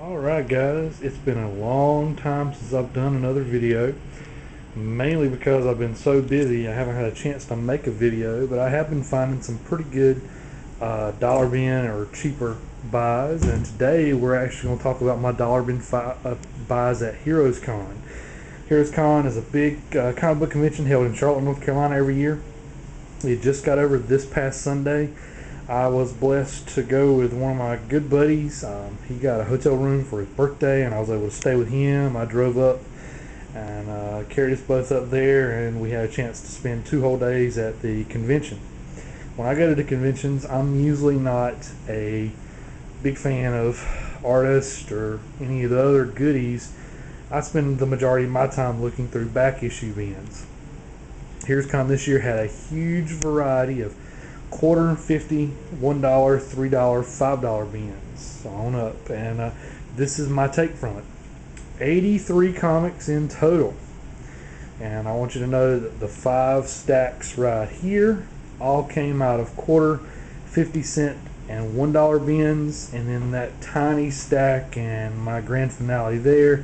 Alright guys, it's been a long time since I've done another video, mainly because I've been so busy I haven't had a chance to make a video, but I have been finding some pretty good dollar bin or cheaper buys, and today we're actually going to talk about my dollar bin buys at Heroes Con. Heroes Con is a big comic book convention held in Charlotte, North Carolina every year. It just got over this past Sunday. I was blessed to go with one of my good buddies. He got a hotel room for his birthday, and I was able to stay with him. I drove up and carried us both up there, and we had a chance to spend 2 whole days at the convention. When I go to the conventions, I'm usually not a big fan of artists or any of the other goodies. I spend the majority of my time looking through back issue bins. Heroes Con this year had a huge variety of quarter, 50, $1, $3, $5 bins on up, and this is my take from it. 83 comics in total, and I want you to know that the 5 stacks right here all came out of quarter, 50-cent, and $1 bins, and then that tiny stack and my grand finale there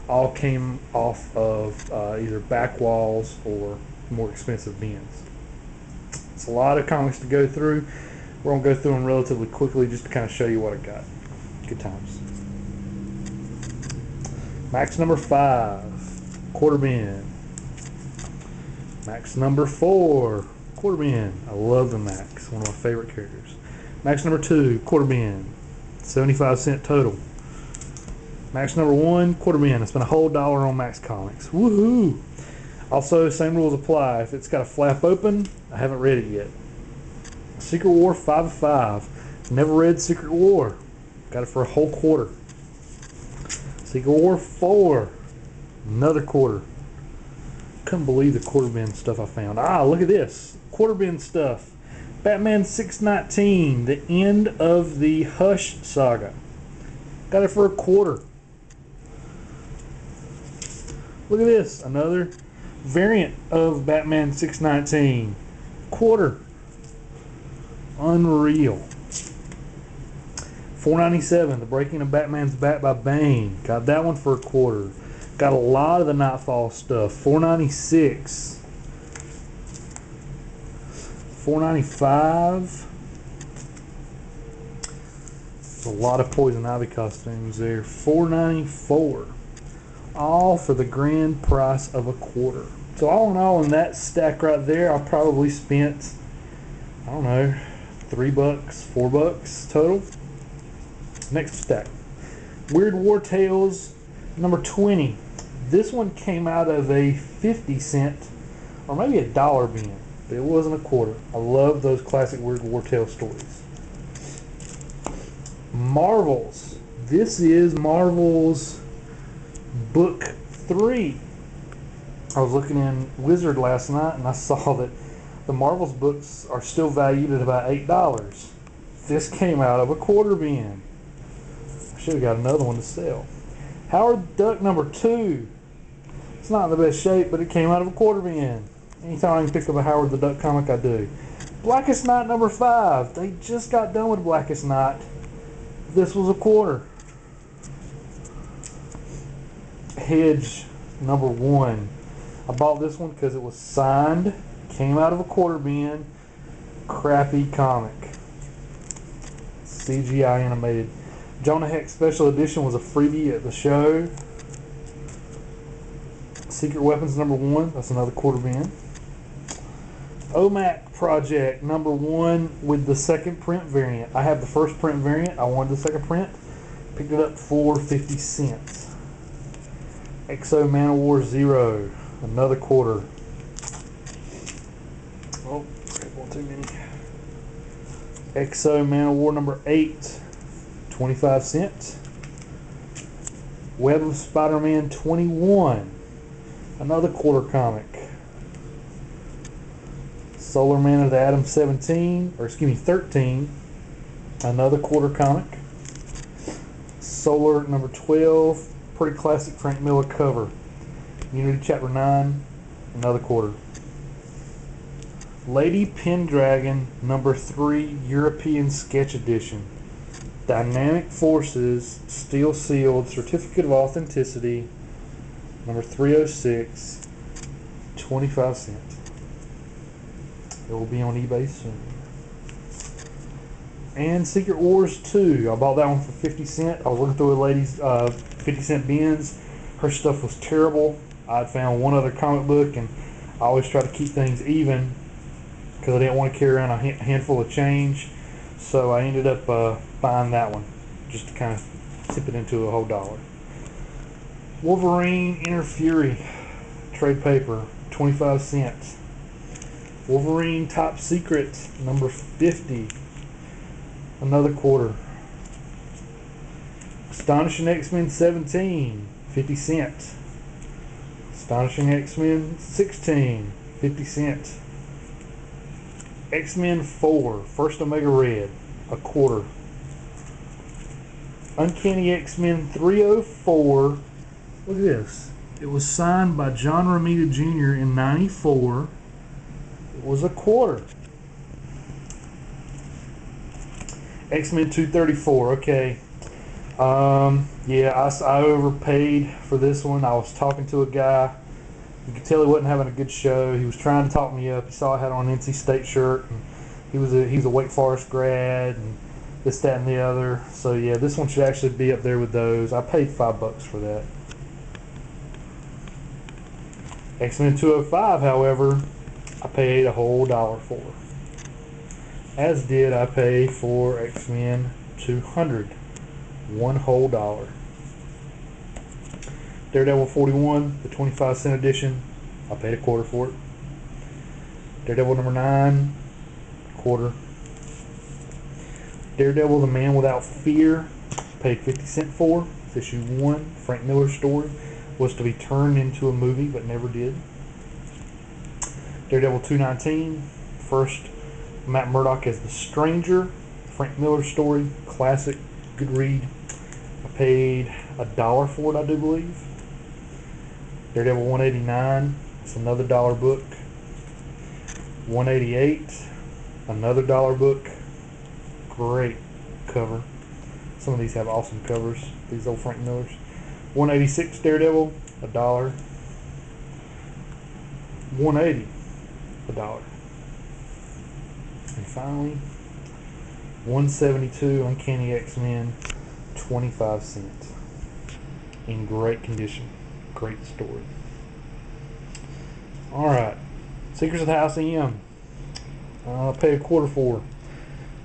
all came off of either back walls or more expensive bins. It's a lot of comics to go through. We're going to go through them relatively quickly just to kind of show you what I got. Good times. Max number 5, quarter bin. Max number 4, quarter bin. I love the Max, one of my favorite characters. Max number 2, quarter bin. 75-cent total. Max number 1, quarter bin. I spent a whole dollar on Max Comics. Woohoo! Also, same rules apply. If it's got a flap open, I haven't read it yet. Secret War 5 of 5. Never read Secret War. Got it for a whole quarter. Secret War 4. Another quarter. Couldn't believe the quarter bin stuff I found. Look at this. Quarter bin stuff. Batman 619. The end of the Hush saga. Got it for a quarter. Look at this. Another variant of Batman 619, quarter. Unreal. $4.97, The Breaking of Batman's Bat by Bane. Got that one for a quarter. Got a lot of the Nightfall stuff. $4.96. $4.95. A lot of Poison Ivy costumes there. $4.94. All for the grand price of a quarter. So all in all, in that stack right there, I probably spent, I don't know, $3, $4 total. Next stack, Weird War Tales number 20. This one came out of a 50-cent or maybe a dollar bin, but it wasn't a quarter. I love those classic Weird War Tales stories. Marvels. This is Marvel's Book 3. I was looking in Wizard last night and I saw that the Marvel's books are still valued at about $8. This came out of a quarter bin. I should have got another one to sell. Howard the Duck number 2. It's not in the best shape, but it came out of a quarter bin. Anytime I can pick up a Howard the Duck comic, I do. Blackest Night number 5. They just got done with Blackest Night. This was a quarter. Hedge number 1. I bought this one because it was signed, came out of a quarter bin, crappy comic, CGI animated. Jonah Hex Special Edition was a freebie at the show. Secret Weapons number 1, that's another quarter bin. OMAC Project number 1 with the second print variant. I have the first print variant, I wanted the second print, picked it up for 50 cents. Exo Manowar Zero, another quarter. Oh, one too many. Exo Manowar number 8, 25 cents. Web of Spider-Man 21, another quarter comic. Solar Man of the Atom 13, another quarter comic. Solar number 12, pretty classic Frank Miller cover. Unity Chapter 9, another quarter. Lady Pendragon number 3, European Sketch Edition. Dynamic Forces Steel Sealed Certificate of Authenticity, number 306, 25 cents. It will be on eBay soon. And Secret Wars 2. I bought that one for 50 cents. I was looking through a lady's 50-cent bins. Her stuff was terrible. I'd found one other comic book, and I always try to keep things even because I didn't want to carry around a handful of change. So I ended up buying that one just to kind of tip it into a whole dollar. Wolverine Inner Fury trade paper, 25 cents. Wolverine Top Secret number 50, another quarter. Astonishing X-Men 17, 50 cents. Astonishing X-Men 16, 50 cents. X-Men 4, First Omega Red, a quarter. Uncanny X-Men 304. Look at this. It was signed by John Romita Jr. in '94. It was a quarter. X-Men 234. Okay. Yeah, I overpaid for this one. I was talking to a guy. You could tell he wasn't having a good show. He was trying to talk me up. He saw I had on an NC State shirt, and he was a Wake Forest grad, and this, that, and the other. So yeah, this one should actually be up there with those. I paid $5 for that. X-Men 205, however, I paid a whole dollar for. As did I pay for X-Men 200, one whole dollar. Daredevil 41, the 25-cent edition, I paid a quarter for it. Daredevil number 9, quarter. Daredevil the Man Without Fear, paid 50 cents for. It's issue 1, Frank Miller's story. Was to be turned into a movie, but never did. Daredevil 219, first Matt Murdock as the Stranger, Frank Miller's story, classic, good read. I paid $1 for it, I do believe. Daredevil 189, it's another dollar book. 188, another dollar book. Great cover. Some of these have awesome covers, these old Frank Millers. 186 Daredevil, $1. 180, $1. And finally, 172 Uncanny X-Men, 25 cents. In great condition. Great story. Alright. Secrets of the House M. I'll pay a quarter for.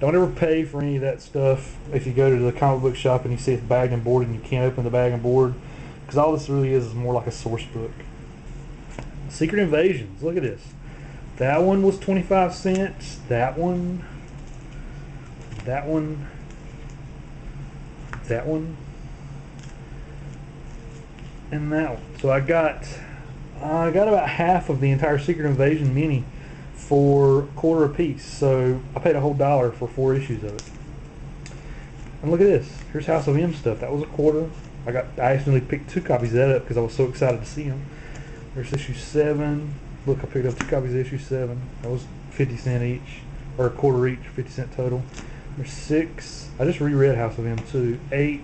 Don't ever pay for any of that stuff if you go to the comic book shop and you see it's bagged and boarded and you can't open the bag and board, because all this really is more like a source book. Secret Invasions, look at this. That one was 25 cents. That one, that one, that one, and that one. So I got about half of the entire Secret Invasion mini for a quarter a piece. So I paid a whole dollar for 4 issues of it. And look at this. Here's House of M stuff. That was a quarter. I accidentally picked 2 copies of that up because I was so excited to see them. There's issue 7. Look, I picked up 2 copies of issue 7. That was 50 cents each, or a quarter each, 50 cent total. There's 6. I just reread House of M too. 8.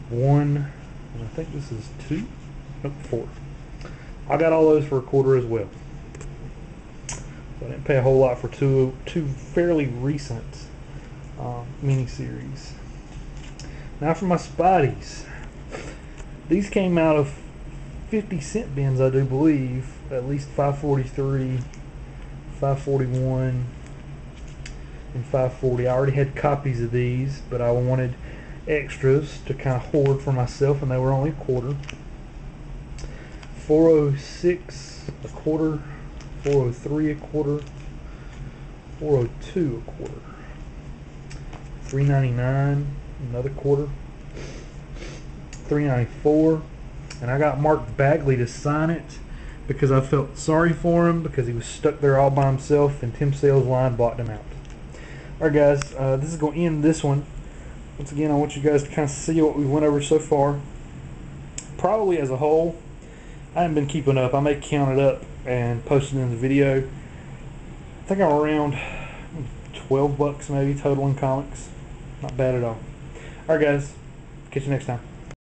1. And I think this is 2. Nope, 4. I got all those for a quarter as well. So I didn't pay a whole lot for two fairly recent miniseries. Now for my Spideys. These came out of 50-cent bins, I do believe. At least 543, 541, and 540. I already had copies of these, but I wanted extras to kind of hoard for myself, and they were only a quarter. 406 a quarter, 403 a quarter, 402 a quarter, 399 another quarter, 394, and I got Mark Bagley to sign it because I felt sorry for him because he was stuck there all by himself and Tim Sale's line bought him out. Alright guys, this is going to end this one. Once again, I want you guys to kind of see what we went over so far. Probably as a whole, I haven't been keeping up. I may count it up and post it in the video. I think I'm around $12 maybe total in comics. Not bad at all. Alright guys, catch you next time.